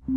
We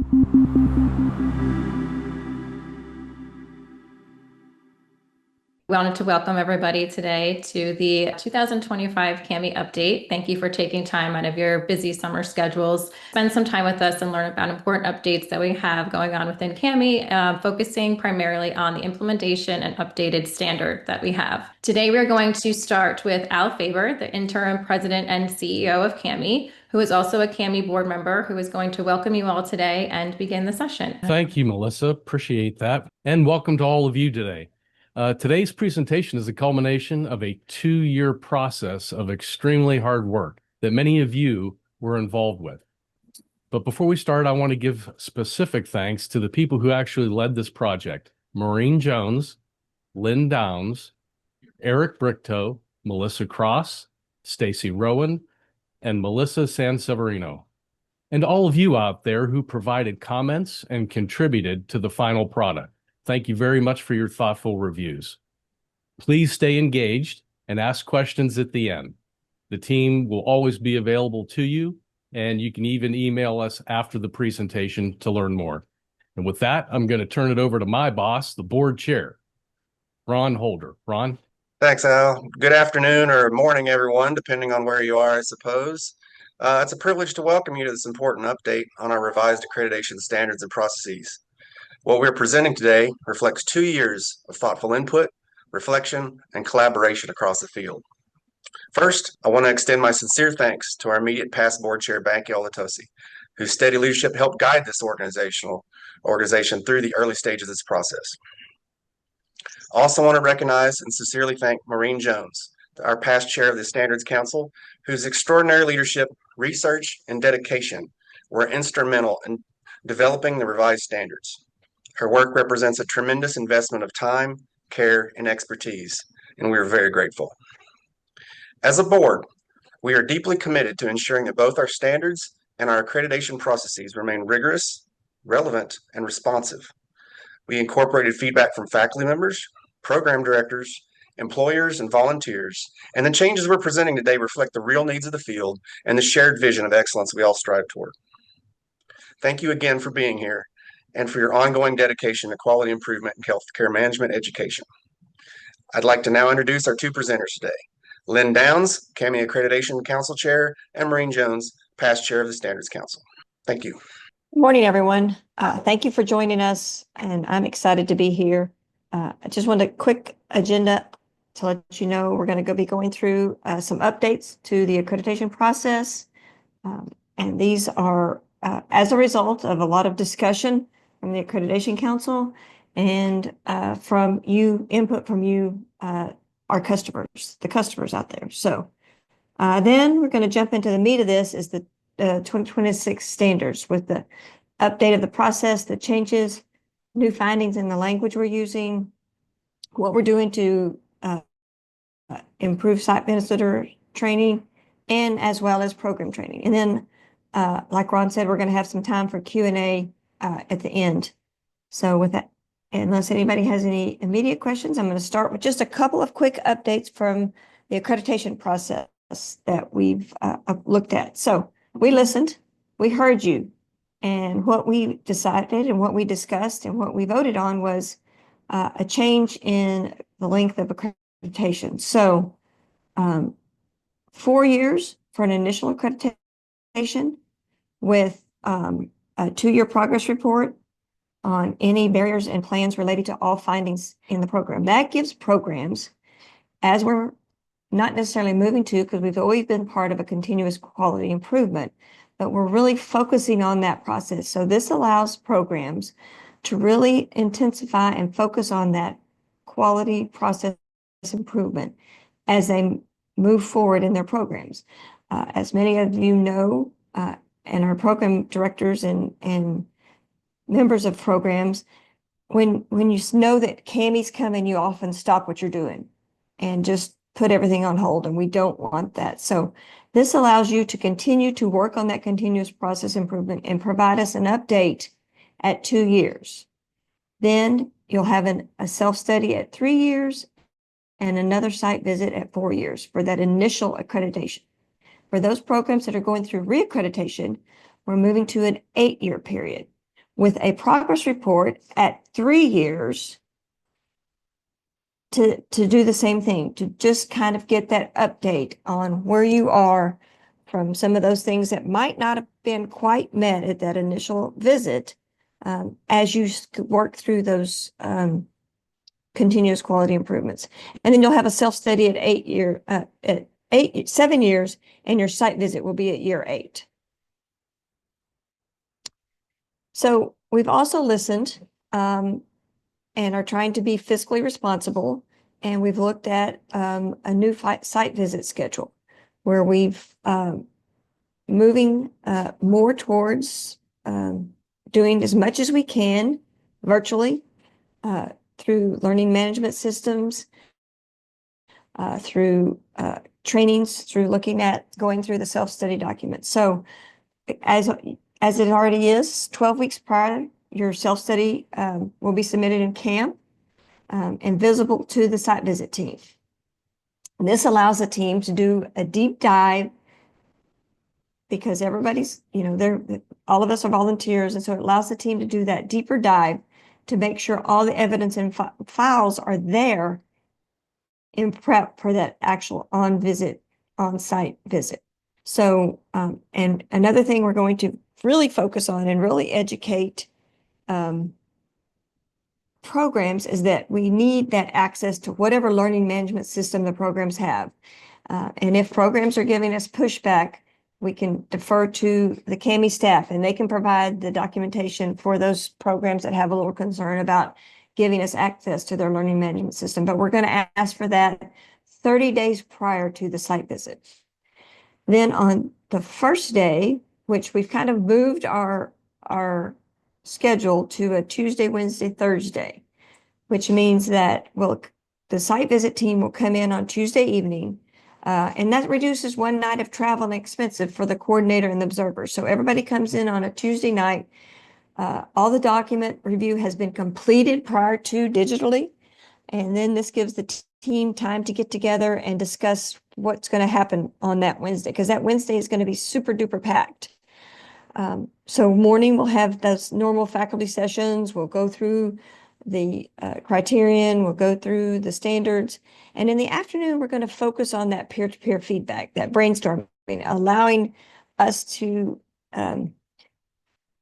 wanted to welcome everybody today to the 2025 CAHME update. Thank you for taking time out of your busy summer schedules. Spend some time with us and learn about important updates that we have going on within CAHME, focusing primarily on the implementation and updated standard that we have. Today, we're going to start with Al Faber, the interim president and CEO of CAHME, who is also a CAHME board member, who is going to welcome you all today and begin the session. Thank you, Melissa. Appreciate that. And welcome to all of you today. Today's presentation is a culmination of a 2-year process of extremely hard work that many of you were involved with. But before we start, I want to give specific thanks to the people who actually led this project: Maureen Jones, Lynn Downs, Eric Brichto, Melissa Cross, Stacy Rowan, and Melissa Sanseverino, and all of you out there who provided comments and contributed to the final product. Thank you very much for your thoughtful reviews. Please stay engaged and ask questions at the end. The team will always be available to you, and you can even email us after the presentation to learn more. And with that, I'm going to turn it over to my boss, the board chair, Ron Holder. Ron? Thanks, Al. Good afternoon or morning, everyone, depending on where you are, I suppose. It's a privilege to welcome you to this important update on our revised accreditation standards and processes. What we're presenting today reflects 2 years of thoughtful input, reflection, and collaboration across the field. First, I want to extend my sincere thanks to our immediate past board chair, Banky Olatosi, whose steady leadership helped guide this organization through the early stages of this process. I also want to recognize and sincerely thank Maureen Jones, our past chair of the Standards Council, whose extraordinary leadership, research, and dedication were instrumental in developing the revised standards. Her work represents a tremendous investment of time, care, and expertise, and we are very grateful. As a board, we are deeply committed to ensuring that both our standards and our accreditation processes remain rigorous, relevant, and responsive. We incorporated feedback from faculty members, program directors, employers, and volunteers, and the changes we're presenting today reflect the real needs of the field and the shared vision of excellence we all strive toward. Thank you again for being here and for your ongoing dedication to quality improvement and healthcare management education. I'd like to now introduce our 2 presenters today: Lynn Downs, CAHME Accreditation Council Chair, and Maureen Jones, past Chair of the Standards Council. Thank you. Good morning, everyone. Thank you for joining us, and I'm excited to be here. I just want a quick agenda to let you know we're going to be going through some updates to the accreditation process, and these are as a result of a lot of discussion from the Accreditation Council and from input from you, our customers, the customers out there. So then we're going to jump into the meat of this is the 2026 standards with the update of the process, the changes, new findings in the language we're using, what we're doing to improve site visitor training, and as well as program training. And then, like Ron said, we're going to have some time for Q&A at the end. So with that, unless anybody has any immediate questions, I'm going to start with just a couple of quick updates from the accreditation process that we've looked at. So we listened, we heard you, and what we decided and what we discussed and what we voted on was a change in the length of accreditation. So 4 years for an initial accreditation with a 2-year progress report on any barriers and plans related to all findings in the program. That gives programs, as we're not necessarily moving to, because we've always been part of a continuous quality improvement, but we're really focusing on that process. So this allows programs to really intensify and focus on that quality process improvement as they move forward in their programs. As many of you know, and our program directors and members of programs, when you know that CAHME's coming, you often stop what you're doing and just put everything on hold, and we don't want that. So this allows you to continue to work on that continuous process improvement and provide us an update at 2 years. Then you'll have a self-study at 3 years and another site visit at 4 years for that initial accreditation. For those programs that are going through reaccreditation, we're moving to an 8-year period. with a progress report at 3 years to do the same thing, to just kind of get that update on where you are from some of those things that might not have been quite met at that initial visit, as you work through those continuous quality improvements. And then you'll have a self-study at 7 years, and your site visit will be at year 8. So we've also listened and are trying to be fiscally responsible. And we've looked at a new site visit schedule where we've moving more towards doing as much as we can virtually through learning management systems, through trainings, through looking at going through the self-study documents. So as it already is, 12 weeks prior, your self-study will be submitted in CAHME and visible to the site visit team. And this allows the team to do a deep dive because everybody's, all of us are volunteers. And so it allows the team to do that deeper dive to make sure all the evidence and files are there in prep for that actual on-site visit. So, and another thing we're going to really focus on and really educate programs is that we need that access to whatever learning management system the programs have. And if programs are giving us pushback, we can defer to the CAHME staff and they can provide the documentation for those programs that have a little concern about giving us access to their learning management system. But we're going to ask for that 30 days prior to the site visit. Then on the first day, which we've kind of moved our schedule to a Tuesday, Wednesday, Thursday, which means that the site visit team will come in on Tuesday evening, and that reduces one night of travel and expensive for the coordinator and the observer. So everybody comes in on a Tuesday night. All the document review has been completed prior to digitally, and then this gives the team time to get together and discuss what's going to happen on that Wednesday, because that Wednesday is going to be super duper packed. So morning we'll have those normal faculty sessions. We'll go through the criterion, we'll go through the standards. And in the afternoon, we're going to focus on that peer-to-peer feedback, that brainstorming, allowing us to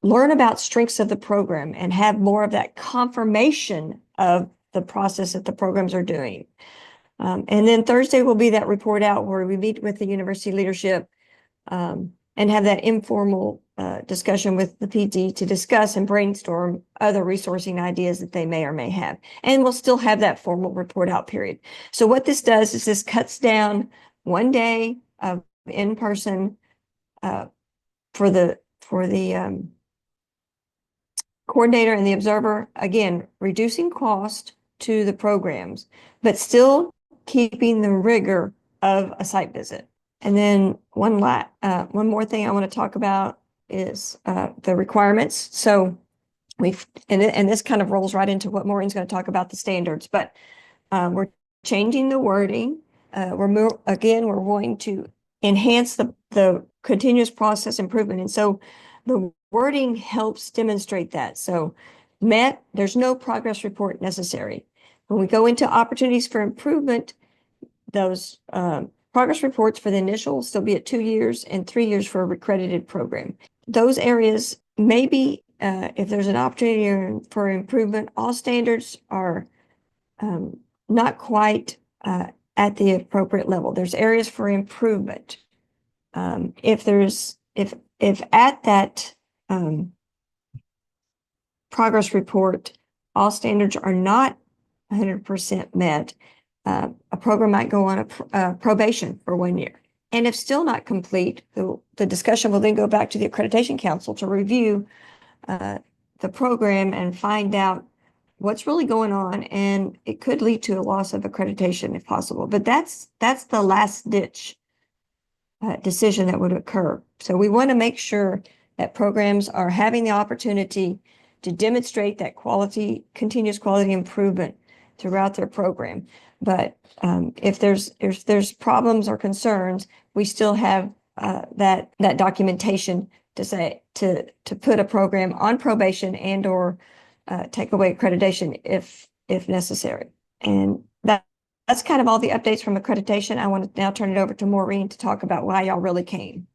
learn about strengths of the program and have more of that confirmation of the process that the programs are doing. And then Thursday will be that report out where we meet with the university leadership and have that informal discussion with the PD to discuss and brainstorm other resourcing ideas that they may or may have. And we'll still have that formal report out period. So what this does is this cuts down one day of in-person for the coordinator and the observer, again, reducing cost to the programs, but still keeping the rigor of a site visit. And then one more thing I want to talk about is the requirements. So and this kind of rolls right into what Maureen's going to talk about, the standards, but we're changing the wording. We're going to enhance the continuous process improvement. And so the wording helps demonstrate that. So there's no progress report necessary. When we go into opportunities for improvement, those progress reports for the initial will still be at 2 years and 3 years for a accredited program. Those areas, maybe if there's an opportunity for improvement, all standards are not quite at the appropriate level. There's areas for improvement. If at that progress report, all standards are not 100% met, a program might go on a probation for 1 year. And if still not complete, the discussion will then go back to the Accreditation Council to review the program and find out what's really going on. And it could lead to a loss of accreditation if possible. But that's the last ditch decision that would occur. So we want to make sure that programs are having the opportunity to demonstrate that continuous quality improvement throughout their program. But if there's problems or concerns, we still have that documentation to put a program on probation and or take away accreditation if necessary. And that's kind of all the updates from accreditation. I want to now turn it over to Maureen to talk about why y'all really came.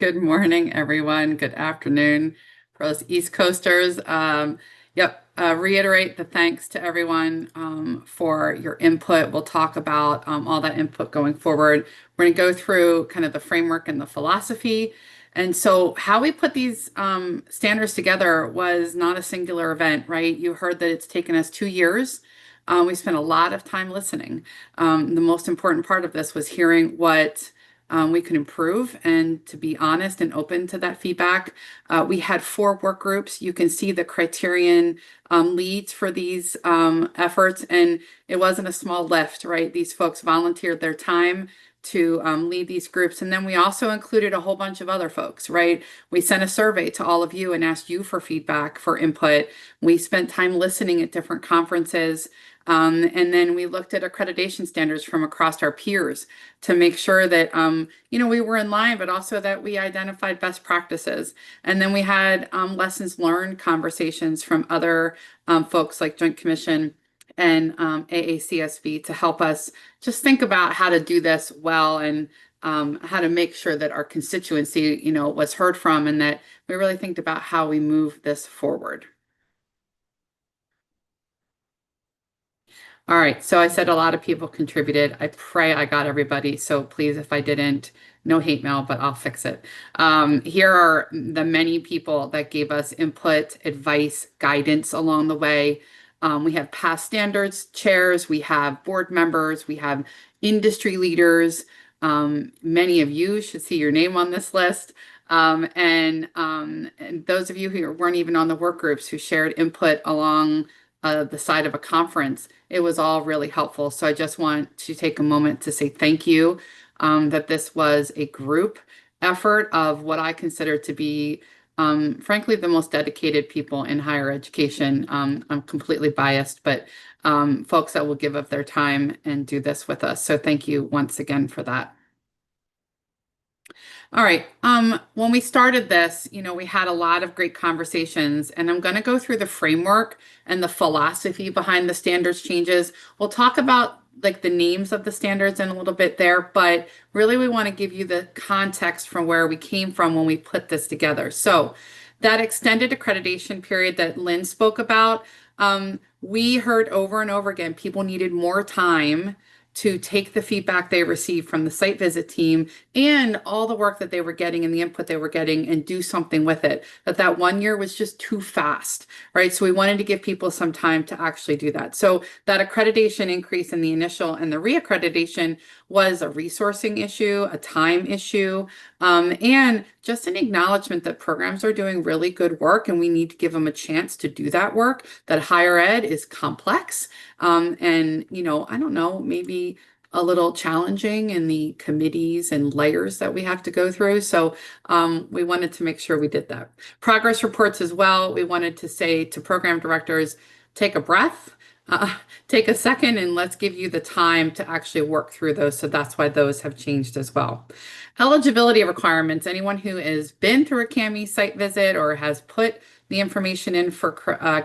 Good morning, everyone. Good afternoon for us East Coasters. Reiterate the thanks to everyone for your input. We'll talk about all that input going forward. We're going to go through kind of the framework and the philosophy. And so how we put these standards together was not a singular event, right? You heard that it's taken us 2 years. We spent a lot of time listening. The most important part of this was hearing what we could improve and to be honest and open to that feedback. We had 4 work groups. You can see the criterion leads for these efforts, and it wasn't a small lift, right? These folks volunteered their time to lead these groups. And then we also included a whole bunch of other folks, right? We sent a survey to all of you and asked you for feedback, for input. We spent time listening at different conferences. And then we looked at accreditation standards from across our peers to make sure that, we were in line, but also that we identified best practices. And then we had lessons learned conversations from other folks like Joint Commission and AACSB to help us just think about how to do this well and how to make sure that our constituency, was heard from and that we really think about how we move this forward. All right, so I said a lot of people contributed. I pray I got everybody. So please, if I didn't, no hate mail, but I'll fix it. Here are the many people that gave us input, advice, guidance along the way. We have past standards chairs, we have board members, we have industry leaders. Many of you should see your name on this list. And those of you who weren't even on the work groups who shared input along the side of a conference, it was all really helpful. So I just want to take a moment to say thank you, that this was a group effort of what I consider to be, frankly, the most dedicated people in higher education. I'm completely biased, but folks that will give up their time and do this with us. So thank you once again for that. All right. When we started this, we had a lot of great conversations, and I'm going to go through the framework and the philosophy behind the standards changes. We'll talk about like the names of the standards in a little bit there, but really we want to give you the context from where we came from when we put this together. So that extended accreditation period that Lynn spoke about, we heard over and over again, people needed more time to take the feedback they received from the site visit team and all the work that they were getting and the input they were getting and do something with it. That 1 year was just too fast, right? So we wanted to give people some time to actually do that. So that accreditation increase in the initial and the reaccreditation was a resourcing issue, a time issue, and just an acknowledgement that programs are doing really good work and we need to give them a chance to do that work, that higher ed is complex. And, I don't know, maybe a little challenging in the committees and layers that we have to go through. So we wanted to make sure we did that. Progress reports as well. We wanted to say to program directors, take a breath, take a second, and let's give you the time to actually work through those. So that's why those have changed as well. Eligibility requirements. Anyone who has been through a CAHME site visit or has put the information in for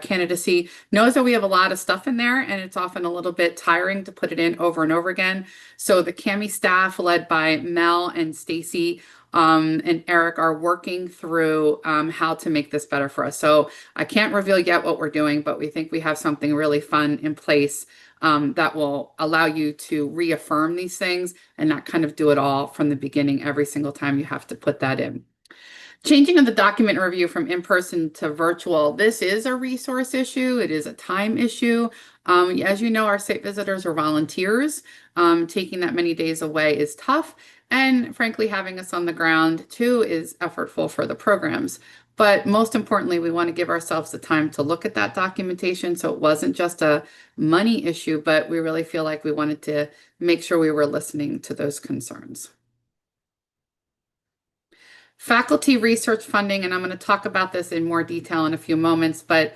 candidacy knows that we have a lot of stuff in there, and it's often a little bit tiring to put it in over and over again. So the CAHME staff led by Mel and Stacy and Eric are working through how to make this better for us. So I can't reveal yet what we're doing, but we think we have something really fun in place that will allow you to reaffirm these things and not kind of do it all from the beginning every single time you have to put that in. Changing of the document review from in-person to virtual. This is a resource issue. It is a time issue. As you know, our site visitors are volunteers. Taking that many days away is tough. And frankly, having us on the ground too is effortful for the programs. But most importantly, we want to give ourselves the time to look at that documentation. So it wasn't just a money issue, but we really feel like we wanted to make sure we were listening to those concerns. Faculty research funding, and I'm going to talk about this in more detail in a few moments, but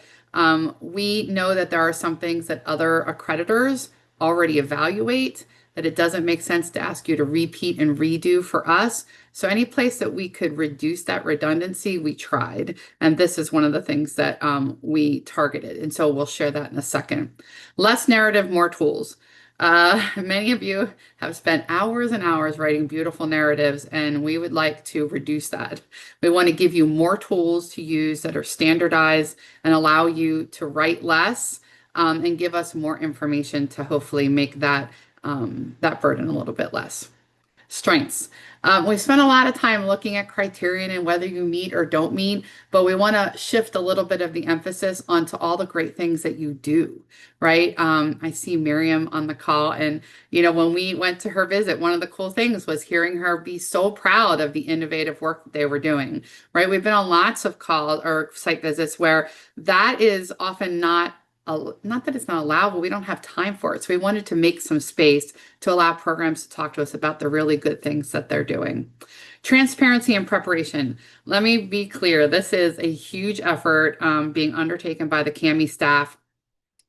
we know that there are some things that other accreditors already evaluate that it doesn't make sense to ask you to repeat and redo for us. So any place that we could reduce that redundancy, we tried. And this is one of the things that we targeted. And so we'll share that in a second. Less narrative, more tools. Many of you have spent hours and hours writing beautiful narratives, and we would like to reduce that. We want to give you more tools to use that are standardized and allow you to write less and give us more information to hopefully make that, that burden a little bit less. Strengths. We spent a lot of time looking at criterion and whether you meet or don't meet, but we want to shift a little bit of the emphasis onto all the great things that you do, right? I see Miriam on the call, and when we went to her visit, one of the cool things was hearing her be so proud of the innovative work that they were doing, right? We've been on lots of calls or site visits where that is often not that it's not allowable, we don't have time for it. So we wanted to make some space to allow programs to talk to us about the really good things that they're doing. Transparency and preparation. Let me be clear, this is a huge effort being undertaken by the CAHME staff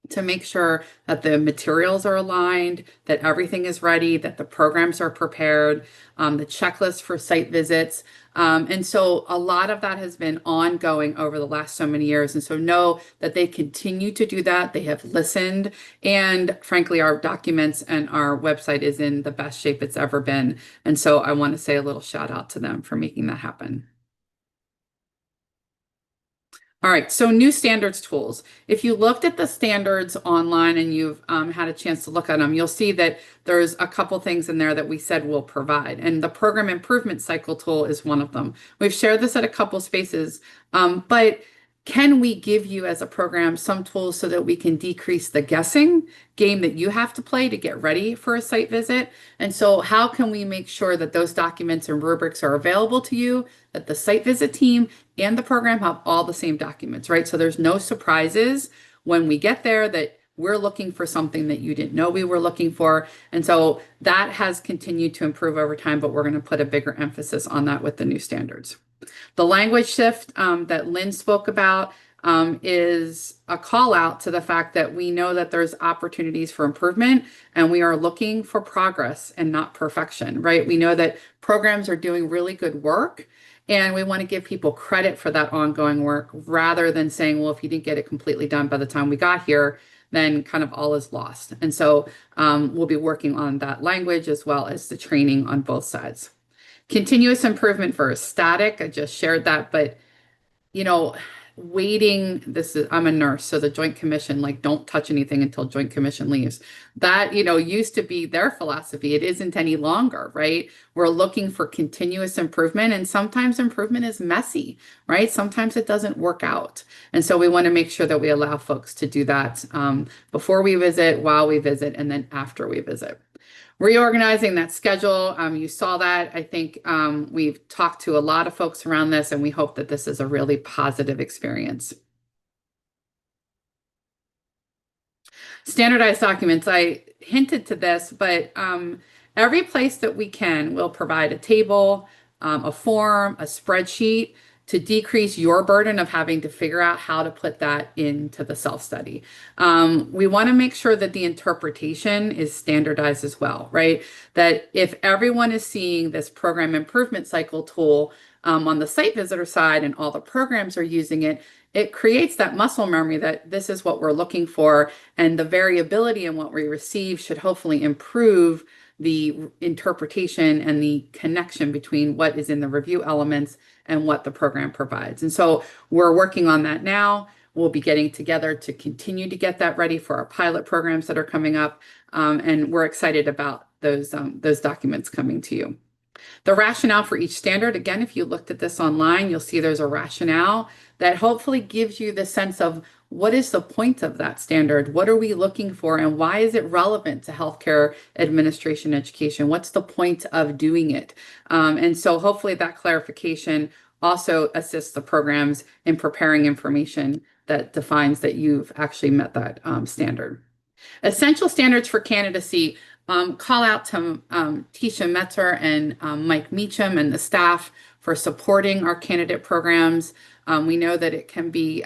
to make sure that the materials are aligned, that everything is ready, that the programs are prepared, the checklist for site visits. And so a lot of that has been ongoing over the last so many years. And so know that they continue to do that. They have listened. And frankly, our documents and our website is in the best shape it's ever been. And so I want to say a little shout out to them for making that happen. All right, so new standards tools. If you looked at the standards online and you've had a chance to look at them, you'll see that there's a couple things in there that we said we'll provide. And the program improvement cycle tool is one of them. We've shared this at a couple spaces, but can we give you as a program some tools so that we can decrease the guessing game that you have to play to get ready for a site visit? And so how can we make sure that those documents and rubrics are available to you, that the site visit team and the program have all the same documents, right? So there's no surprises when we get there that we're looking for something that you didn't know we were looking for. And so that has continued to improve over time, but we're going to put a bigger emphasis on that with the new standards. The language shift that Lynn spoke about is a call out to the fact that we know that there's opportunities for improvement and we are looking for progress and not perfection, right? We know that programs are doing really good work and we want to give people credit for that ongoing work rather than saying, well, if you didn't get it completely done by the time we got here, then kind of all is lost. And so we'll be working on that language as well as the training on both sides. Continuous improvement versus static. I just shared that, but waiting, I'm a nurse, so the Joint Commission, don't touch anything until Joint Commission leaves. That, used to be their philosophy. It isn't any longer, right? We're looking for continuous improvement, and sometimes improvement is messy, right? Sometimes it doesn't work out. And so we want to make sure that we allow folks to do that before we visit, while we visit, and then after we visit. Reorganizing that schedule, you saw that. I think we've talked to a lot of folks around this, and we hope that this is a really positive experience. Standardized documents, I hinted to this, but every place that we can, we'll provide a table, a form, a spreadsheet to decrease your burden of having to figure out how to put that into the self-study. We want to make sure that the interpretation is standardized as well, right? That if everyone is seeing this program improvement cycle tool on the site visitor side and all the programs are using it, it creates that muscle memory that this is what we're looking for, and the variability in what we receive should hopefully improve the interpretation and the connection between what is in the review elements and what the program provides. And so we're working on that now. We'll be getting together to continue to get that ready for our pilot programs that are coming up. And we're excited about those documents coming to you. The rationale for each standard, again, if you looked at this online, you'll see there's a rationale that hopefully gives you the sense of what is the point of that standard? What are we looking for? And why is it relevant to healthcare administration education? What's the point of doing it? And so hopefully that clarification also assists the programs in preparing information that defines that you've actually met that standard. Essential standards for candidacy. Call out to Tisha Metzer and Mike Meacham and the staff for supporting our candidate programs. We know that it can be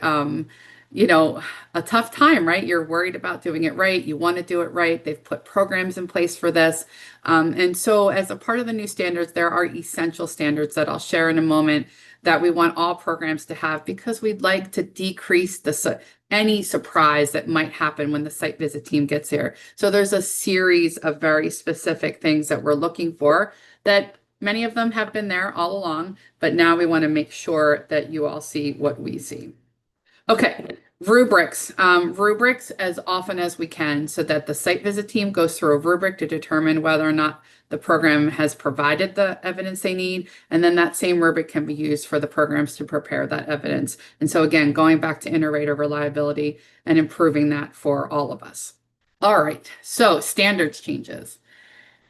a tough time, right? You're worried about doing it right. You want to do it right. They've put programs in place for this. And so as a part of the new standards, there are essential standards that I'll share in a moment that we want all programs to have because we'd like to decrease any surprise that might happen when the site visit team gets here. So there's a series of very specific things that we're looking for that many of them have been there all along, but now we want to make sure that you all see what we see. Okay, rubrics. Rubrics as often as we can so that the site visit team goes through a rubric to determine whether or not the program has provided the evidence they need. And then that same rubric can be used for the programs to prepare that evidence. And so again, going back to inter-rater reliability and improving that for all of us. All right, so standards changes.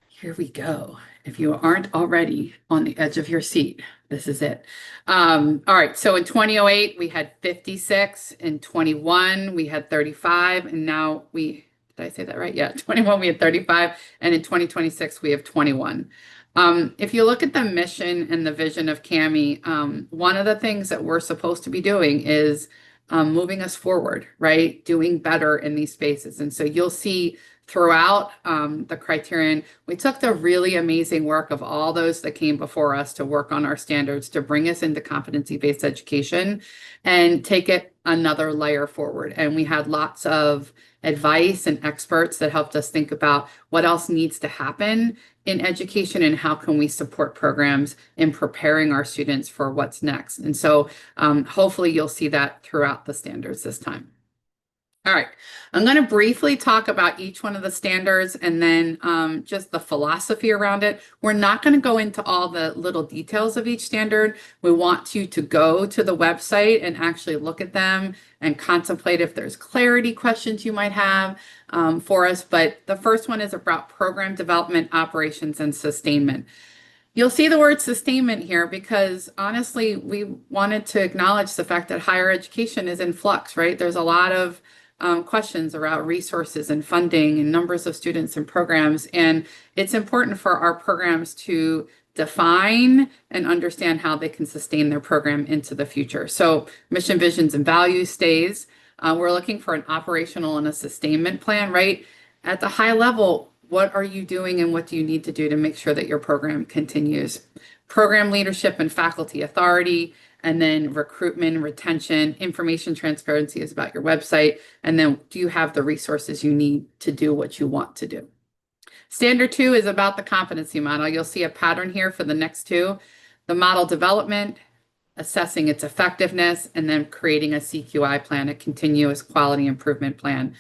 Here we go. If you aren't already on the edge of your seat, this is it. All right, so in 2008, we had 56. In 21, we had 35. And now did I say that right? Yeah, 21, we had 35. And in 2026, we have 21. If you look at the mission and the vision of CAHME, one of the things that we're supposed to be doing is moving us forward, right? Doing better in these spaces. And so you'll see throughout the criterion, we took the really amazing work of all those that came before us to work on our standards to bring us into competency-based education and take it another layer forward. And we had lots of advice and experts that helped us think about what else needs to happen in education and how can we support programs in preparing our students for what's next. And so hopefully you'll see that throughout the standards this time. All right, I'm going to briefly talk about each one of the standards and then just the philosophy around it. We're not going to go into all the little details of each standard. We want you to go to the website and actually look at them and contemplate if there's clarity questions you might have for us. But the first one is about program development, operations, and sustainment. You'll see the word sustainment here because honestly, we wanted to acknowledge the fact that higher education is in flux, right? There's a lot of questions around resources and funding and numbers of students and programs. And it's important for our programs to define and understand how they can sustain their program into the future. So mission, visions, and values stays. We're looking for an operational and a sustainment plan, right? At the high level, what are you doing and what do you need to do to make sure that your program continues? Program leadership and faculty authority, and then recruitment, retention, information transparency is about your website. And then do you have the resources you need to do what you want to do? Standard 2 is about the competency model. You'll see a pattern here for the next two. The model development, assessing its effectiveness, and then creating a CQI plan, a continuous quality improvement plan.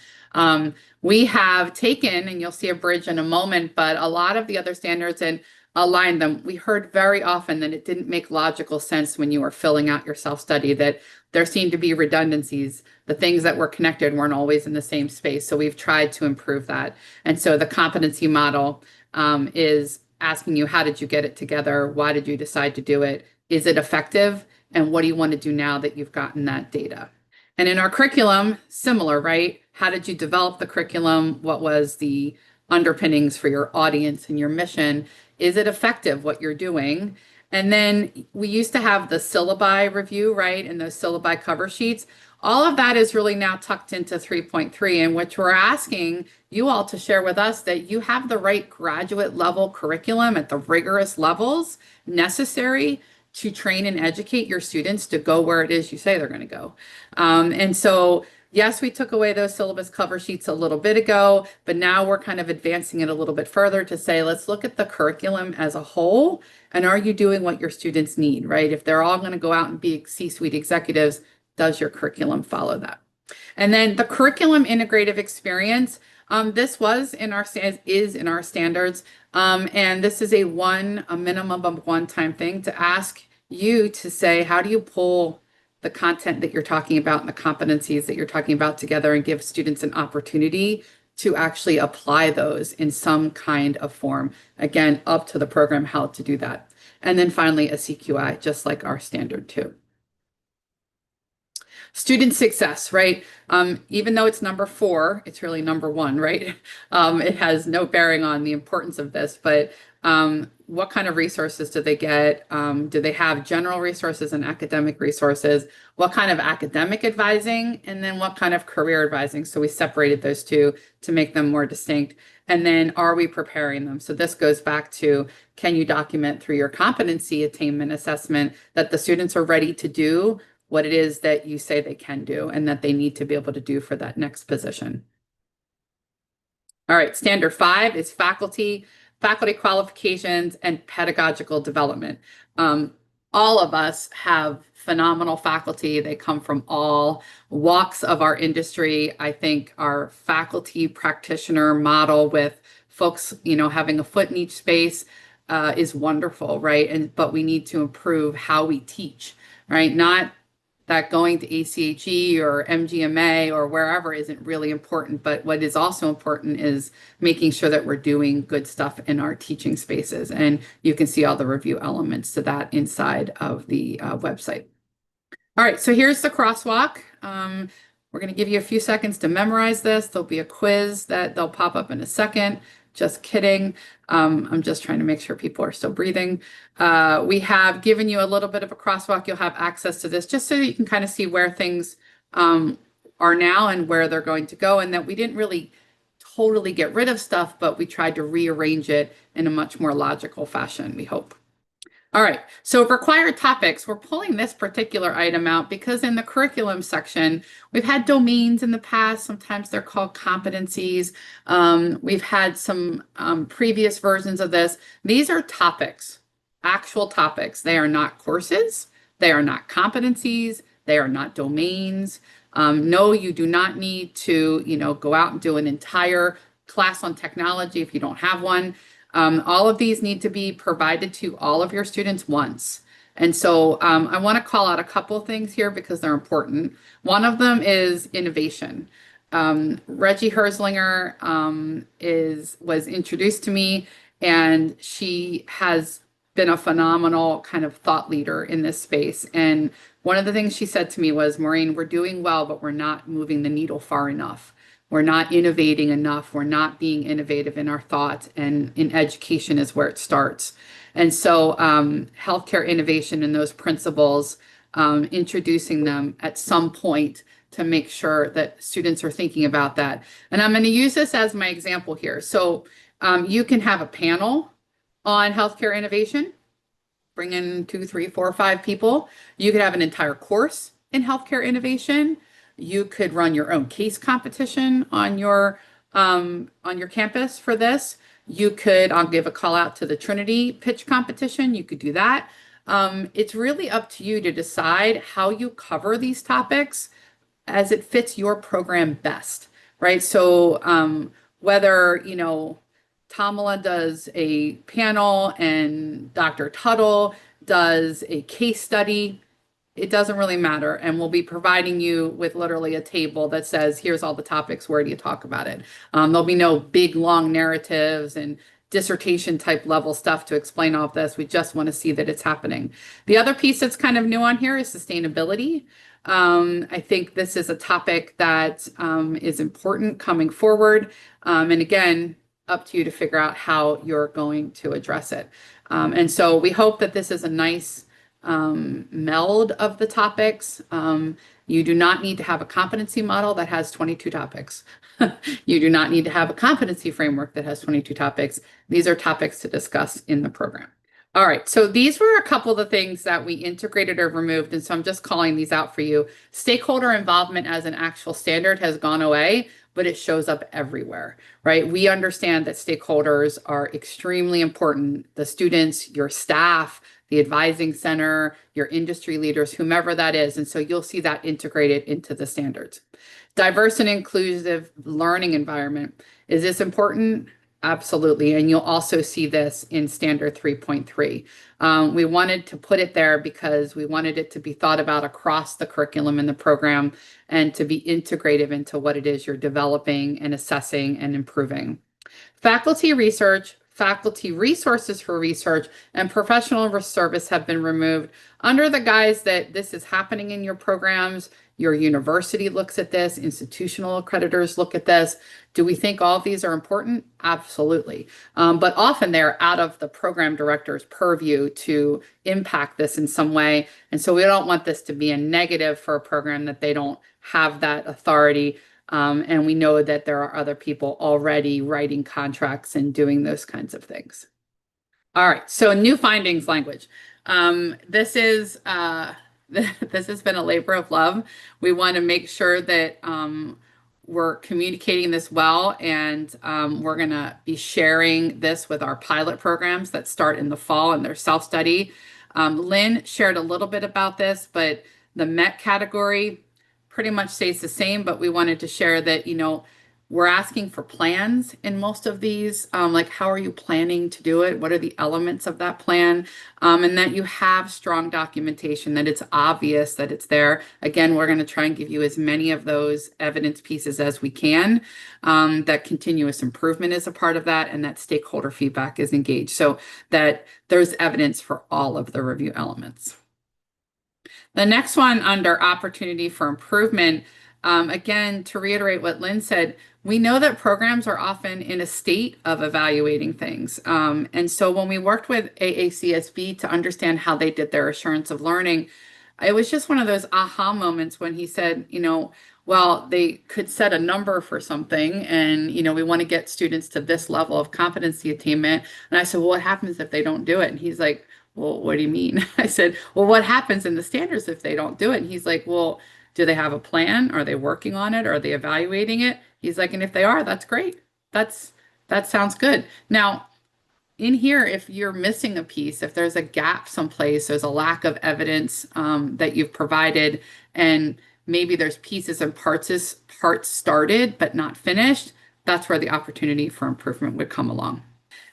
We have taken, and you'll see a bridge in a moment, but a lot of the other standards and align them. We heard very often that it didn't make logical sense when you were filling out your self-study, that there seemed to be redundancies. The things that were connected weren't always in the same space. So we've tried to improve that. And so the competency model is asking you, how did you get it together? Why did you decide to do it? Is it effective? And what do you want to do now that you've gotten that data? And in our curriculum, similar, right? How did you develop the curriculum? What was the underpinnings for your audience and your mission? Is it effective what you're doing? And then we used to have the syllabi review, right? And those syllabi cover sheets. All of that is really now tucked into 3.3, in which we're asking you all to share with us that you have the right graduate level curriculum at the rigorous levels necessary to train and educate your students to go where it is you say they're going to go. And so yes, we took away those syllabus cover sheets a little bit ago, but now we're kind of advancing it a little bit further to say, let's look at the curriculum as a whole. And are you doing what your students need, right? If they're all going to go out and be C-suite executives, does your curriculum follow that? And then the curriculum integrative experience, this is in our standards. And this is a minimum of one-time thing to ask you to say, how do you pull the content that you're talking about and the competencies that you're talking about together and give students an opportunity to actually apply those in some kind of form. Again, up to the program how to do that. And then finally, a CQI, just like our standard 2. Student success, right? Even though it's number 4, it's really number 1, right? It has no bearing on the importance of this, but What kind of resources do they get? Do they have general resources and academic resources? What kind of academic advising? And then what kind of career advising? So we separated those two to make them more distinct. And then are we preparing them? So this goes back to, can you document through your competency attainment assessment that the students are ready to do what it is that you say they can do and that they need to be able to do for that next position? All right, standard 5 is faculty qualifications, and pedagogical development. All of us have phenomenal faculty. They come from all walks of our industry. I think our faculty practitioner model with folks, having a foot in each space is wonderful, right? But we need to improve how we teach, right? Not that going to ACHE or MGMA or wherever isn't really important, but what is also important is making sure that we're doing good stuff in our teaching spaces. And you can see all the review elements to that inside of the website. All right, so here's the crosswalk. We're going to give you a few seconds to memorize this. There'll be a quiz that they'll pop up in a second. Just kidding. I'm just trying to make sure people are still breathing. We have given you a little bit of a crosswalk. You'll have access to this just so that you can kind of see where things are now and where they're going to go, and that we didn't really totally get rid of stuff, but we tried to rearrange it in a much more logical fashion, we hope. All right, so required topics, we're pulling this particular item out because in the curriculum section, we've had domains in the past. Sometimes they're called competencies. We've had some previous versions of this. These are topics, actual topics. They are not courses. They are not competencies. They are not domains. No, you do not need to, go out and do an entire class on technology if you don't have one. All of these need to be provided to all of your students once. And so I want to call out a couple of things here because they're important. One of them is innovation. Reggie Herzlinger was introduced to me, and she has been a phenomenal kind of thought leader in this space. And one of the things she said to me was, Maureen, we're doing well, but we're not moving the needle far enough. We're not innovating enough. We're not being innovative in our thoughts, and in education is where it starts. And so healthcare innovation and those principles, introducing them at some point to make sure that students are thinking about that. And I'm going to use this as my example here. So you can have a panel on healthcare innovation, bring in 2, 3, 4, 5 people. You could have an entire course in healthcare innovation. You could run your own case competition on your campus for this. You could, I'll give a call out to the Trinity pitch competition. You could do that. It's really up to you to decide how you cover these topics as it fits your program best, right? So whether, Tamala does a panel and Dr. Tuttle does a case study, it doesn't really matter. And we'll be providing you with literally a table that says, here's all the topics, where do you talk about it? There'll be no big, long narratives and dissertation type level stuff to explain all of this. We just want to see that it's happening. The other piece that's kind of new on here is sustainability. I think this is a topic that is important coming forward. And again, up to you to figure out how you're going to address it. And so we hope that this is a nice meld of the topics. You do not need to have a competency model that has 22 topics. You do not need to have a competency framework that has 22 topics. These are topics to discuss in the program. All right, so these were a couple of the things that we integrated or removed, and so I'm just calling these out for you. Stakeholder involvement as an actual standard has gone away, but it shows up everywhere, right? We understand that stakeholders are extremely important. The students, your staff, the advising center, your industry leaders, whomever that is. And so you'll see that integrated into the standards. Diverse and inclusive learning environment. Is this important? Absolutely. And you'll also see this in standard 3.3. We wanted to put it there because we wanted it to be thought about across the curriculum in the program and to be integrative into what it is you're developing and assessing and improving. Faculty research, faculty resources for research, and professional service have been removed under the guise that this is happening in your programs. Your university looks at this, institutional accreditors look at this. Do we think all of these are important? Absolutely. But often they're out of the program director's purview to impact this in some way. And so we don't want this to be a negative for a program that they don't have that authority. And we know that there are other people already writing contracts and doing those kinds of things. All right, so new findings language. This is this has been a labor of love. We want to make sure that we're communicating this well, and we're going to be sharing this with our pilot programs that start in the fall in their self-study. Lynn shared a little bit about this, but the MET category pretty much stays the same, but we wanted to share that, we're asking for plans in most of these, like how are you planning to do it? What are the elements of that plan? And that you have strong documentation, that it's obvious that it's there. Again, we're going to try and give you as many of those evidence pieces as we can, that continuous improvement is a part of that, and that stakeholder feedback is engaged, so that there's evidence for all of the review elements. The next one under opportunity for improvement, again, to reiterate what Lynn said, we know that programs are often in a state of evaluating things. And so when we worked with AACSB to understand how they did their assurance of learning, it was just one of those aha moments when he said, well, they could set a number for something and, we want to get students to this level of competency attainment. And I said, well, what happens if they don't do it? And he's like, well, what do you mean? I said, well, what happens in the standards if they don't do it? And he's like, well, do they have a plan? Are they working on it? Are they evaluating it? He's like, and if they are, that's great. That sounds good. Now, in here, if you're missing a piece, if there's a gap someplace, there's a lack of evidence that you've provided, and maybe there's pieces and parts started but not finished, that's where the opportunity for improvement would come along.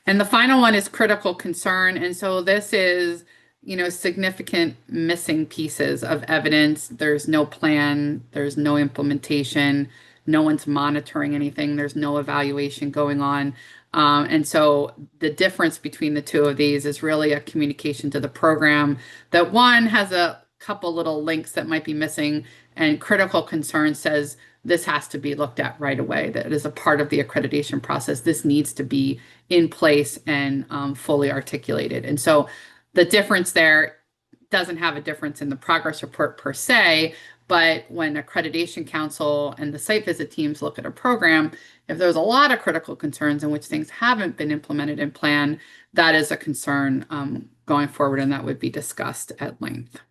And the final one is critical concern. And so this is, significant missing pieces of evidence. There's no plan, there's no implementation, no one's monitoring anything, there's no evaluation going on. And so the difference between the two of these is really a communication to the program that one has a couple little links that might be missing, and critical concern says this has to be looked at right away. That is a part of the accreditation process. This needs to be in place and fully articulated. And so the difference there doesn't have a difference in the progress report per se, but when Accreditation Council and the site visit teams look at a program, if there's a lot of critical concerns in which things haven't been implemented in plan, that is a concern going forward, and that would be discussed at length.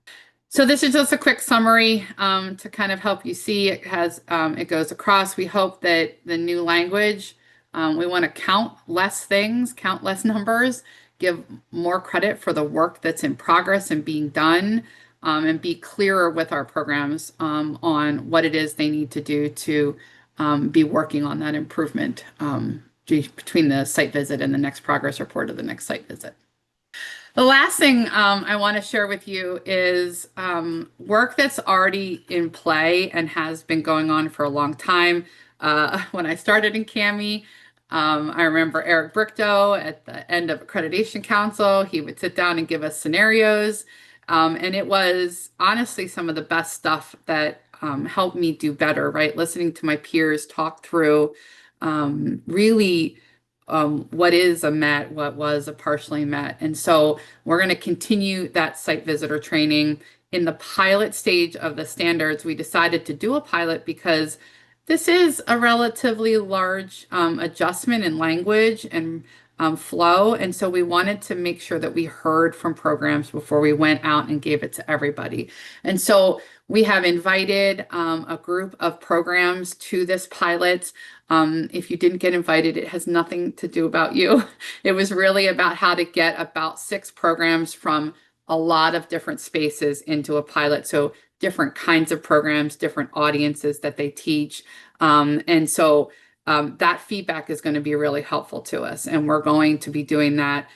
So this is just a quick summary to kind of help you see it goes across. We hope that the new language, we want to count less things, count less numbers, give more credit for the work that's in progress and being done, and be clearer with our programs on what it is they need to do to be working on that improvement between the site visit and the next progress report of the next site visit. The last thing I want to share with you is work that's already in play and has been going on for a long time. When I started in CAHME, I remember Eric Brichto at the end of Accreditation Council. He would sit down and give us scenarios. And it was honestly some of the best stuff that helped me do better, right? Listening to my peers talk through really what is a MET, what was a partially MET. And so we're going to continue that site visitor training. In the pilot stage of the standards, we decided to do a pilot because this is a relatively large adjustment in language and flow. And so we wanted to make sure that we heard from programs before we went out and gave it to everybody. And so we have invited a group of programs to this pilot. If you didn't get invited, it has nothing to do about you. It was really about how to get about 6 programs from a lot of different spaces into a pilot. So different kinds of programs, different audiences that they teach. And so that feedback is going to be really helpful to us. And we're going to be doing that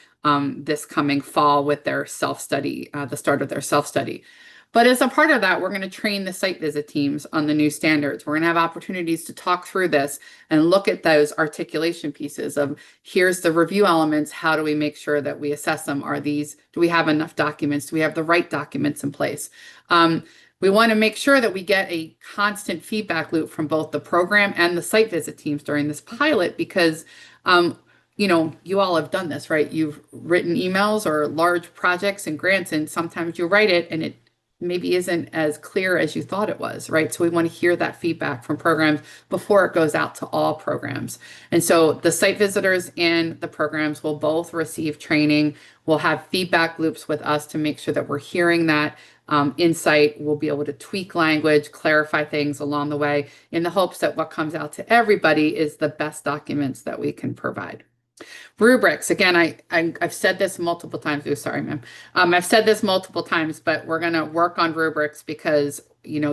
this coming fall with their self-study, the start of their self-study. But as a part of that, we're going to train the site visit teams on the new standards. We're going to have opportunities to talk through this and look at those articulation pieces of here's the review elements. How do we make sure that we assess them? Do we have enough documents? Do we have the right documents in place? We want to make sure that we get a constant feedback loop from both the program and the site visit teams during this pilot because you all have done this, right? You've written emails or large projects and grants, and sometimes you write it and it maybe isn't as clear as you thought it was, right? So we want to hear that feedback from programs before it goes out to all programs. And so the site visitors and the programs will both receive training. We'll have feedback loops with us to make sure that we're hearing that insight. We'll be able to tweak language, clarify things along the way in the hopes that what comes out to everybody is the best documents that we can provide. Rubrics, again, I've said this multiple times. Oh, sorry, ma'am. I've said this multiple times, but we're going to work on rubrics because,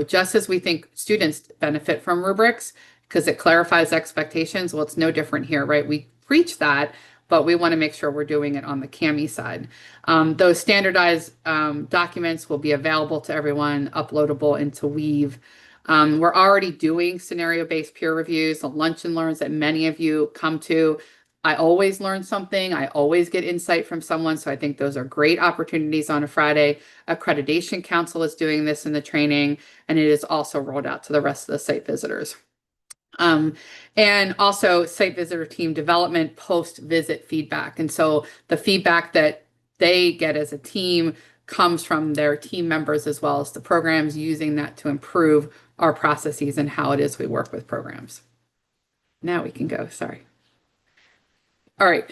just as we think students benefit from rubrics because it clarifies expectations, well, it's no different here, right? We preach that, but we want to make sure we're doing it on the CAHME side. Those standardized documents will be available to everyone, uploadable into Weave. We're already doing scenario-based peer reviews, the lunch and learns that many of you come to. I always learn something. I always get insight from someone. So I think those are great opportunities on a Friday. Accreditation Council is doing this in the training, and it is also rolled out to the rest of the site visitors. And also site visitor team development post-visit feedback. And so the feedback that they get as a team comes from their team members as well as the programs, using that to improve our processes and how it is we work with programs. Now we can go, sorry. All right,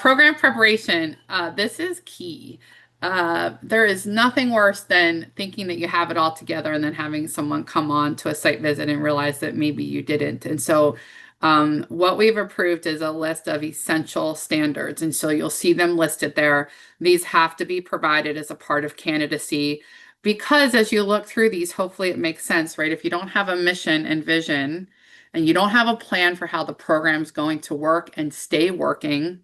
program preparation. This is key. There is nothing worse than thinking that you have it all together and then having someone come on to a site visit and realize that maybe you didn't. And so what we've approved is a list of essential standards. And so you'll see them listed there. These have to be provided as a part of candidacy because as you look through these, hopefully it makes sense, right? If you don't have a mission and vision, and you don't have a plan for how the program's going to work and stay working,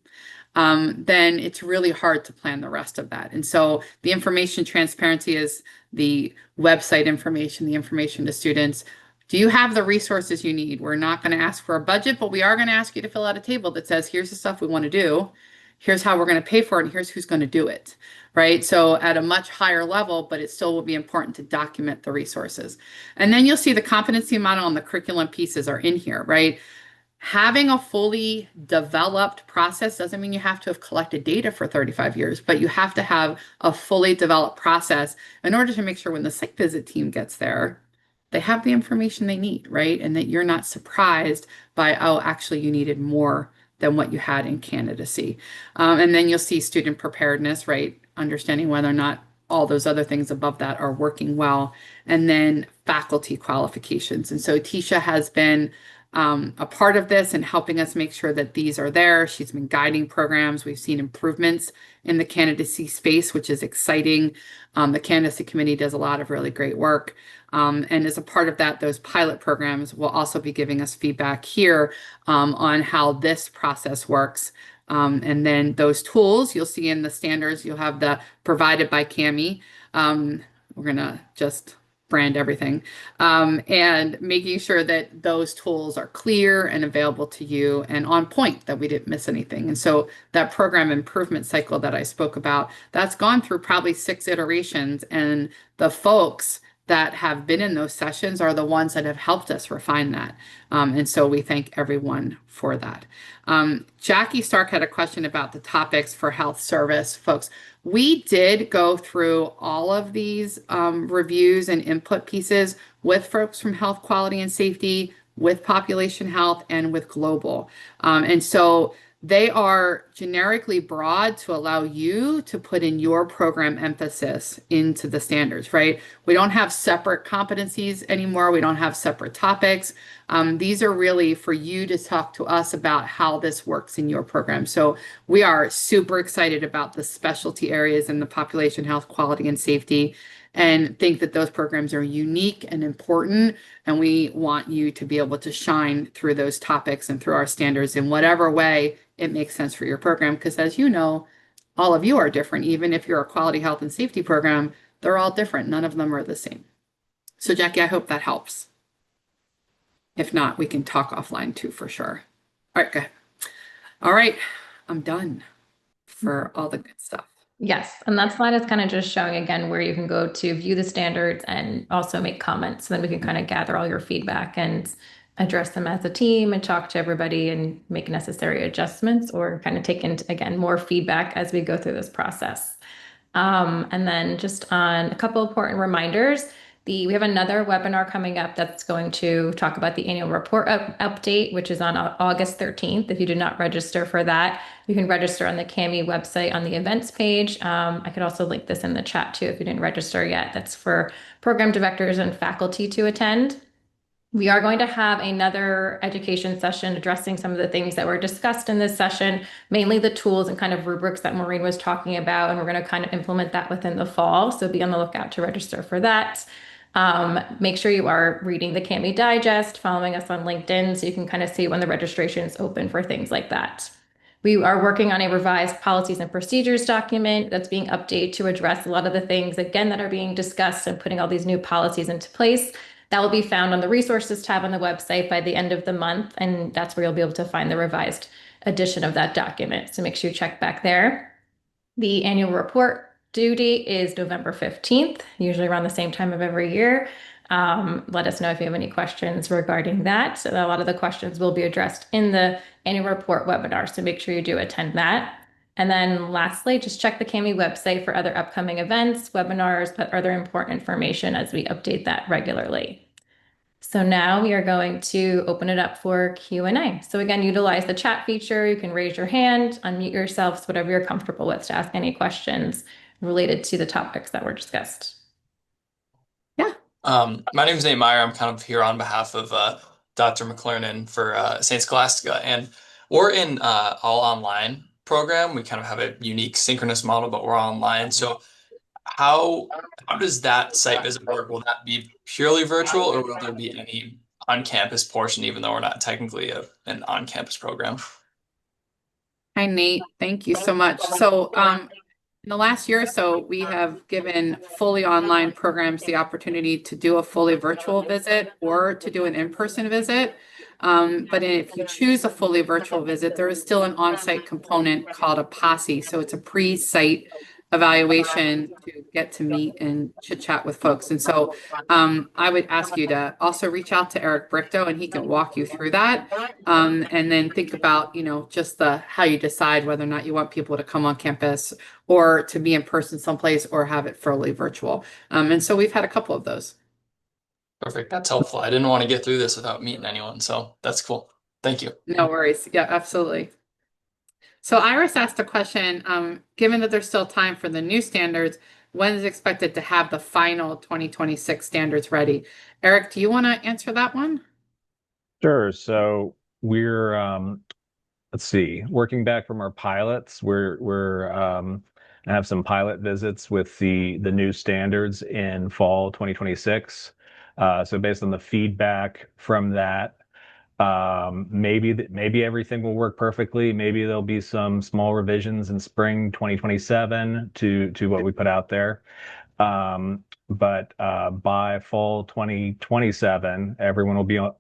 then it's really hard to plan the rest of that. And so the information transparency is the website information, the information to students. Do you have the resources you need? We're not going to ask for a budget, but we are going to ask you to fill out a table that says, here's the stuff we want to do. Here's how we're going to pay for it, and here's who's going to do it, right? So at a much higher level, but it still will be important to document the resources. And then you'll see the competency model and the curriculum pieces are in here, right? Having a fully developed process doesn't mean you have to have collected data for 35 years, but you have to have a fully developed process in order to make sure when the site visit team gets there, they have the information they need, right? And that you're not surprised by, oh, actually you needed more than what you had in candidacy. And then you'll see student preparedness, right? Understanding whether or not all those other things above that are working well. And then faculty qualifications. And so Tisha has been a part of this and helping us make sure that these are there. She's been guiding programs. We've seen improvements in the candidacy space, which is exciting. The candidacy committee does a lot of really great work. And as a part of that, those pilot programs will also be giving us feedback here on how this process works. And then those tools you'll see in the standards, you'll have the provided by CAHME. We're going to just brand everything and making sure that those tools are clear and available to you and on point, that we didn't miss anything. And so that program improvement cycle that I spoke about, that's gone through probably 6 iterations, and the folks that have been in those sessions are the ones that have helped us refine that. And so we thank everyone for that. Jackie Stark had a question about the topics for health service folks. We did go through all of these reviews and input pieces with folks from health quality and safety, with population health, and with global. And so they are generically broad to allow you to put in your program emphasis into the standards, right? We don't have separate competencies anymore. We don't have separate topics. These are really for you to talk to us about how this works in your program. So we are super excited about the specialty areas in the population health, quality, and safety, and think that those programs are unique and important. And we want you to be able to shine through those topics and through our standards in whatever way it makes sense for your program. Because as you know, all of you are different. Even if you're a quality health and safety program, They're all different. None of them are the same. So Jackie, I hope that helps. If not, we can talk offline too, for sure. All right, good. All right, I'm done for all the good stuff. Yes, and that slide is kind of just showing again where you can go to view the standards and also make comments. So then we can kind of gather all your feedback and address them as a team and talk to everybody and make necessary adjustments or kind of take in, again, more feedback as we go through this process. And then just on a couple important reminders, we have another webinar coming up that's going to talk about the annual report update, which is on August 13th. If you did not register for that, you can register on the CAHME website on the events page. I could also link this in the chat too if you didn't register yet. That's for program directors and faculty to attend. We are going to have another education session addressing some of the things that were discussed in this session, mainly the tools and kind of rubrics that Maureen was talking about, and we're going to kind of implement that within the fall. So be on the lookout to register for that. Make sure you are reading the CAHME Digest, following us on LinkedIn so you can kind of see when the registration is open for things like that. We are working on a revised policies and procedures document that's being updated to address a lot of the things, again, that are being discussed and putting all these new policies into place. That will be found on the resources tab on the website by the end of the month, and that's where you'll be able to find the revised edition of that document. So make sure you check back there. The annual report due date is November 15th, usually around the same time of every year. Let us know if you have any questions regarding that. So a lot of the questions will be addressed in the annual report webinar, so make sure you do attend that. And then lastly, just check the CAHME website for other upcoming events, webinars, but other important information as we update that regularly. So now we are going to open it up for Q&A. So again, utilize the chat feature. You can raise your hand, unmute yourselves, whatever you're comfortable with to ask any questions related to the topics that were discussed. Yeah. My name is Nate Meyer. I'm kind of here on behalf of Dr. McClernand for St. Scholastica, and we're in all online program. We kind of have a unique synchronous model, but we're online. So how does that site visit work? Will that be purely virtual, or will there be any on-campus portion, even though we're not technically an on-campus program? Hi, Nate. Thank you so much. So in the last year or so, we have given fully online programs the opportunity to do a fully virtual visit or to do an in-person visit. But if you choose a fully virtual visit, there is still an on-site component called a posse. So it's a pre-site evaluation to get to meet and chit chat with folks. And so I would ask you to also reach out to Eric Brichto, and he can walk you through that. And then think about, just how you decide whether or not you want people to come on campus or to be in person someplace or have it fully virtual. And so we've had a couple of those. Perfect. That's helpful. I didn't want to get through this without meeting anyone, so that's cool. Thank you. No worries. Yeah, absolutely. So Iris asked a question, given that there's still time for the new standards, when is expected to have the final 2026 standards ready? Eric, do you want to answer that one? Sure. So we're let's see, working back from our pilots, we're I have some pilot visits with the new standards in fall 2026. So based on the feedback from that, maybe everything will work perfectly. Maybe there'll be some small revisions in spring 2027 to what we put out there. But by fall 2027, everyone will be on.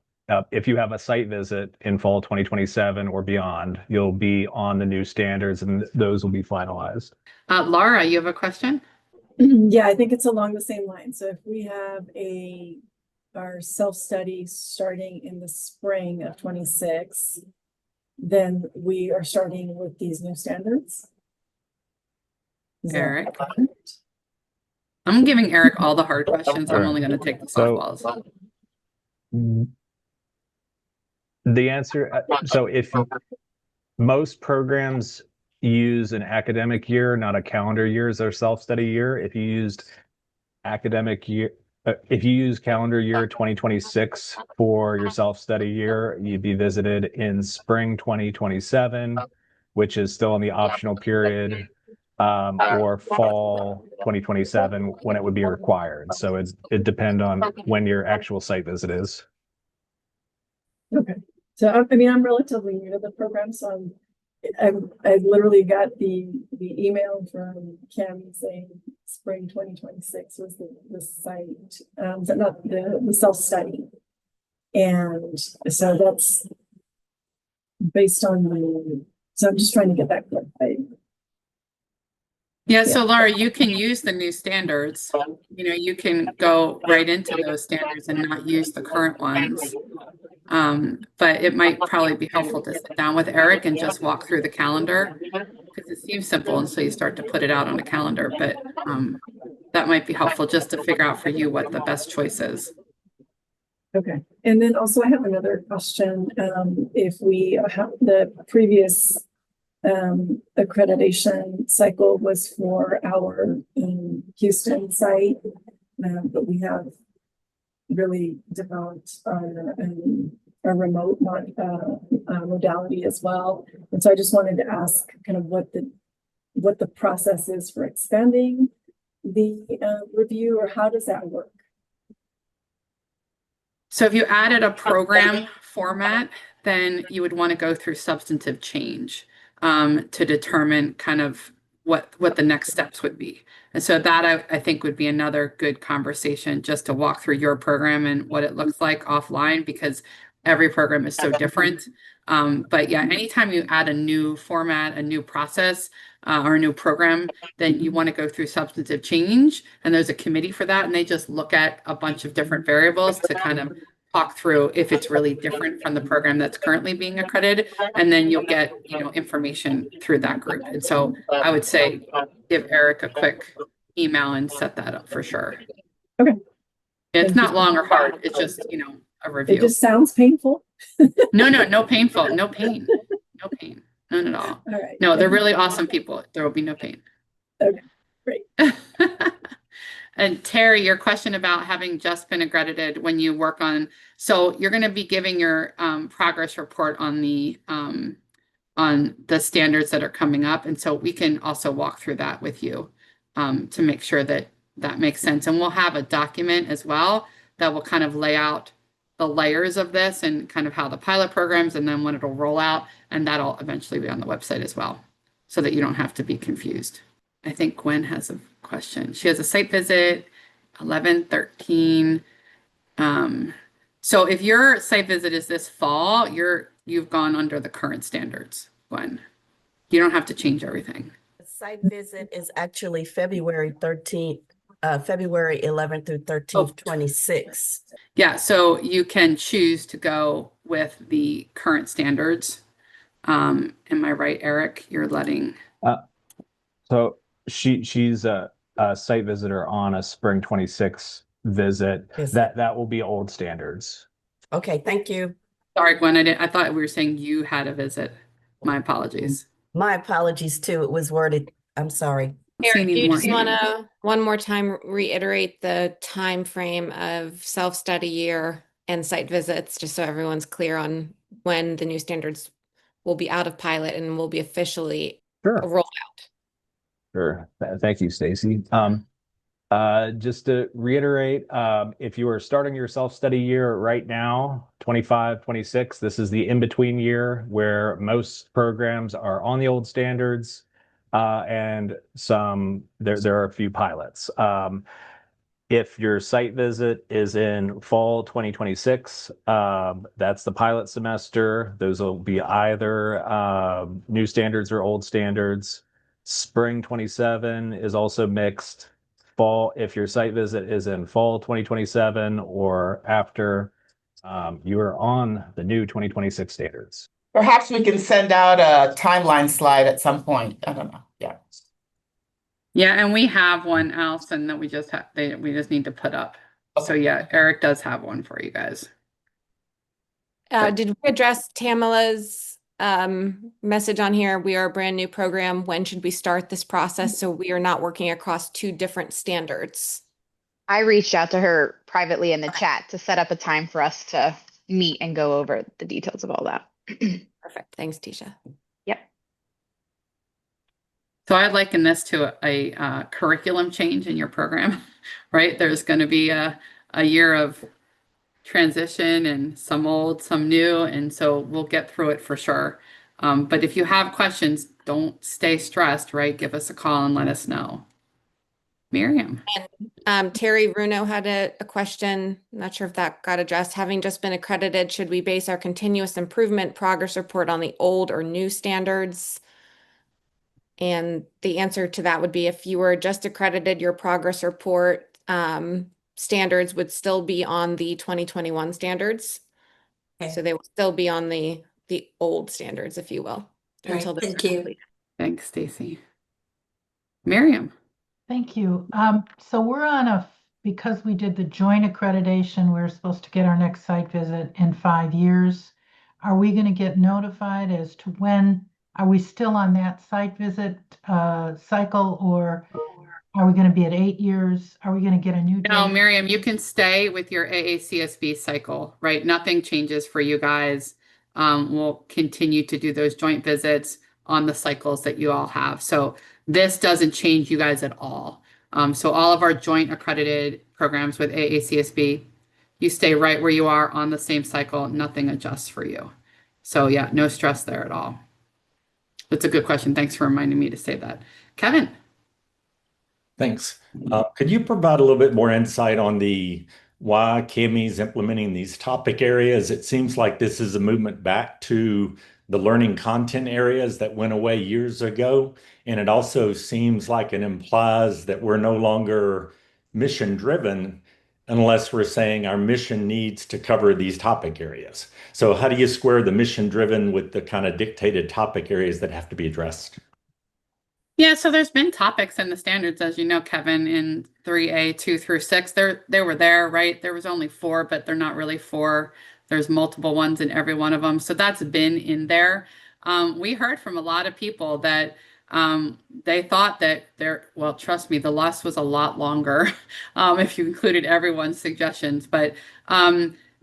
If you have a site visit in fall 2027 or beyond, you'll be on the new standards, and those will be finalized. Laura, you have a question? Yeah, I think it's along the same line. So if we have our self-study starting in the spring of 26, then we are starting with these new standards. Eric? I'm giving Eric all the hard questions. I'm only going to take the softballs. The answer, so if most programs use an academic year, not a calendar year as their self-study year, if you used academic year, if you use calendar year 2026 for your self-study year, you'd be visited in spring 2027, which is still in the optional period, or fall 2027 when it would be required. So it depends on when your actual site visit is. Okay. So, I mean, I'm relatively new to the program, so I literally got the email from CAHME saying spring 2026 was the site, not the self-study. And so that's based on so I'm just trying to get that clarified. Yeah, so Laura, you can use the new standards. You know, you can go right into those standards and not use the current ones. But it might probably be helpful to sit down with Eric and just walk through the calendar because it seems simple until you start to put it out on a calendar. But that might be helpful just to figure out for you what the best choice is. Okay. And then also I have another question. If we have the previous accreditation cycle was for our Houston site, but we have really developed our remote modality as well. And so I just wanted to ask kind of what the process is for expanding the review, or how does that work? So if you added a program format, then you would want to go through substantive change to determine kind of what the next steps would be. And so that I think would be another good conversation just to walk through your program and what it looks like offline, because every program is so different. But yeah, anytime you add a new format, a new process, or a new program, then you want to go through substantive change. And there's a committee for that. And they just look at a bunch of different variables to kind of talk through if it's really different from the program that's currently being accredited. And then you'll get, you know, information through that group. And so I would say give Eric a quick email and set that up for sure. Okay. It's not long or hard. It's just, you know, a review. It just sounds painful. No painful, no pain, none at all. All right. No, they're really awesome people. There will be no pain. Okay, great. And Terry, your question about having just been accredited when you work on, so you're going to be giving your progress report on the standards that are coming up. And so we can also walk through that with you to make sure that that makes sense. And we'll have a document as well that will kind of lay out the layers of this and kind of how the pilot programs and then when it'll roll out, and that'll eventually be on the website as well so that you don't have to be confused. I think Gwen has a question. She has a site visit 11/13. So if your site visit is this fall, you've gone under the current standards, Gwen. You don't have to change everything. The site visit is actually February 13th, February 11th through 13th, 26. Yeah, so you can choose to go with the current standards. Am I right, Eric? You're letting. So she's a site visitor on a spring 26 visit. That will be old standards. Okay, thank you. Sorry, Gwen, I thought we were saying you had a visit. My apologies. My apologies too. It was worded. I'm sorry. Eric, do you just want to one more time reiterate the time frame of self-study year and site visits, just so everyone's clear on when the new standards will be out of pilot and will be officially rolled out? Sure. Thank you, Stacy. Just to reiterate, if you are starting your self-study year right now, 25, 26, this is the in-between year where most programs are on the old standards, and there are a few pilots. If your site visit is in fall 2026, that's the pilot semester. Those will be either new standards or old standards. Spring 27 is also mixed. Fall, if your site visit is in fall 2027 or after, you are on the new 2026 standards. Perhaps we can send out a timeline slide at some point. I don't know. Yeah. Yeah, and we have one, Allison, that we just need to put up. Okay. So yeah, Eric does have one for you guys. Did we address Tamila's message on here? We are a brand new program. When should we start this process so we are not working across two different standards? I reached out to her privately in the chat to set up a time for us to meet and go over the details of all that. Perfect. Thanks, Tisha. Yep. So I liken this to a curriculum change in your program, right? There's going to be a year of transition and some old, some new. And so we'll get through it for sure. But if you have questions, don't stay stressed, right? Give us a call and let us know. Miriam. Terry Bruno had a question. Not sure if that got addressed. Having just been accredited, should we base our continuous improvement progress report on the old or new standards? And the answer to that would be if you were just accredited, your progress report standards would still be on the 2021 standards. Okay. So they will still be on the old standards, if you will, All until right, this thank is you. complete. Thanks, Stacy. Miriam. Thank you. So we're on because we did the joint accreditation, we're supposed to get our next site visit in 5 years. Are we going to get notified as to when? Are we still on that site visit cycle, or are we going to be at 8 years? Are we going to get a new No, date? Miriam, you can stay with your AACSB cycle, right? Nothing changes for you guys. We'll continue to do those joint visits on the cycles that you all have. So this doesn't change you guys at all. So all of our joint accredited programs with AACSB, you stay right where you are on the same cycle. Nothing adjusts for you. So yeah, no stress there at all. That's a good question. Thanks for reminding me to say that. Kevin. Thanks. Could you provide a little bit more insight on why CAHME is implementing these topic areas? It seems like this is a movement back to the learning content areas that went away years ago. And it also seems like it implies that we're no longer mission driven unless we're saying our mission needs to cover these topic areas. So how do you square the mission driven with the kind of dictated topic areas that have to be addressed? Yeah, so there's been topics in the standards, as you know, Kevin, in 3A, 2 through 6. They were there, right? There was only 4, but they're not really 4. There's multiple ones in every one of them. So that's been in there. We heard from a lot of people that they thought that well, trust me, the list was a lot longer if you included everyone's suggestions. But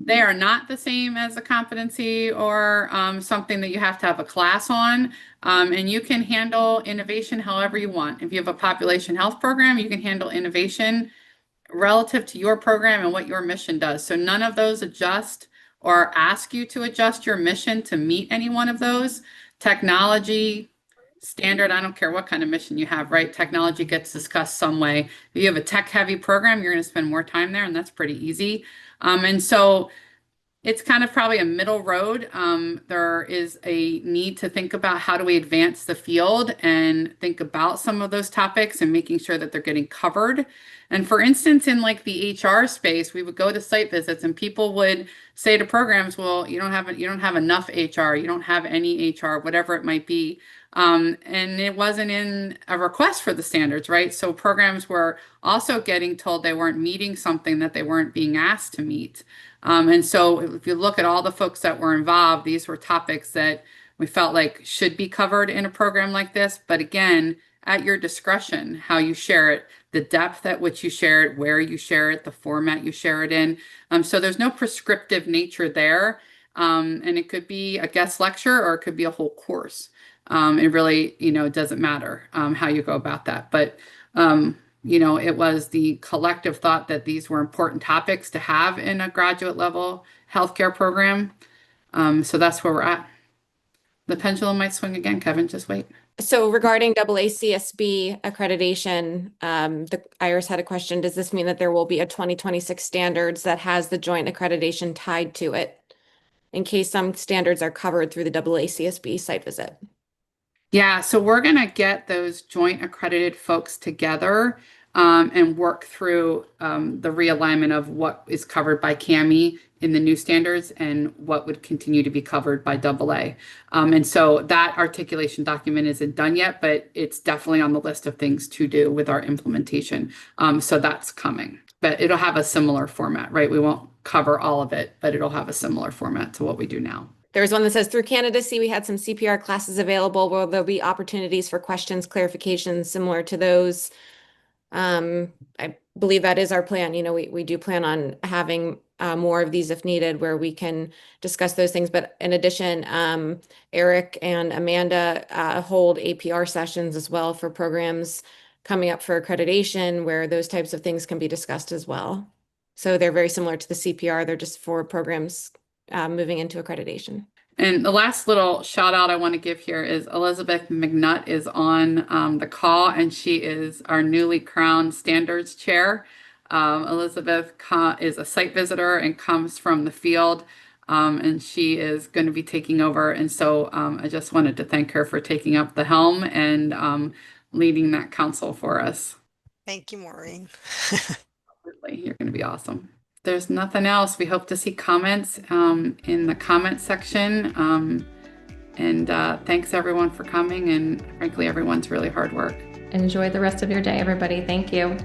they are not the same as a competency or something that you have to have a class on. And you can handle innovation however you want. If you have a population health program, you can handle innovation relative to your program and what your mission does. So none of those adjust or ask you to adjust your mission to meet any one of those. Technology, standard, I don't care what kind of mission you have, right? Technology gets discussed some way. If you have a tech heavy program, you're going to spend more time there, and that's pretty easy. And so it's kind of probably a middle road. There is a need to think about how do we advance the field and think about some of those topics and making sure that they're getting covered. And for instance, in like the HR space, we would go to site visits and people would say to programs, well, you don't have enough HR, you don't have any HR, whatever it might be. And it wasn't in a request for the standards, right? So programs were also getting told they weren't meeting something that they weren't being asked to meet. And so if you look at all the folks that were involved, these were topics that we felt like should be covered in a program like this. But again, at your discretion, how you share it, the depth at which you share it, where you share it, the format you share it in. So there's no prescriptive nature there. And it could be a guest lecture or it could be a whole course. It really, it doesn't matter how you go about that. But it was the collective thought that these were important topics to have in a graduate level healthcare program. So that's where we're at. The pendulum might swing again, Kevin, just wait. So regarding AACSB accreditation, the Iris had a question. Does this mean that there will be a 2026 standards that has the joint accreditation tied to it in case some standards are covered through the AACSB site visit? Yeah, so we're going to get those joint accredited folks together and work through the realignment of what is covered by CAHME in the new standards and what would continue to be covered by AA. And so that articulation document isn't done yet, but it's definitely on the list of things to do with our implementation. So that's coming, but it'll have a similar format, right? We won't cover all of it, but it'll have a similar format to what we do now. There's one that says through candidacy, we had some CPR classes available where there'll be opportunities for questions, clarifications similar to those. I believe that is our plan. We do plan on having more of these if needed where we can discuss those things. But in addition, Eric and Amanda hold APR sessions as well for programs coming up for accreditation where those types of things can be discussed as well. So they're very similar to the CPR. They're just for programs moving into accreditation. And the last little shout out I want to give here is Elizabeth McNutt is on the call, and she is our newly crowned standards chair. Elizabeth is a site visitor and comes from the field, and she is going to be taking over. And so I just wanted to thank her for taking up the helm and leading that council for us. Thank you, Maureen. You're going to be awesome. There's nothing else. We hope to see comments in the comment section. And thanks everyone for coming, and frankly, everyone's really hard work. Enjoy the rest of your day, everybody. Thank you.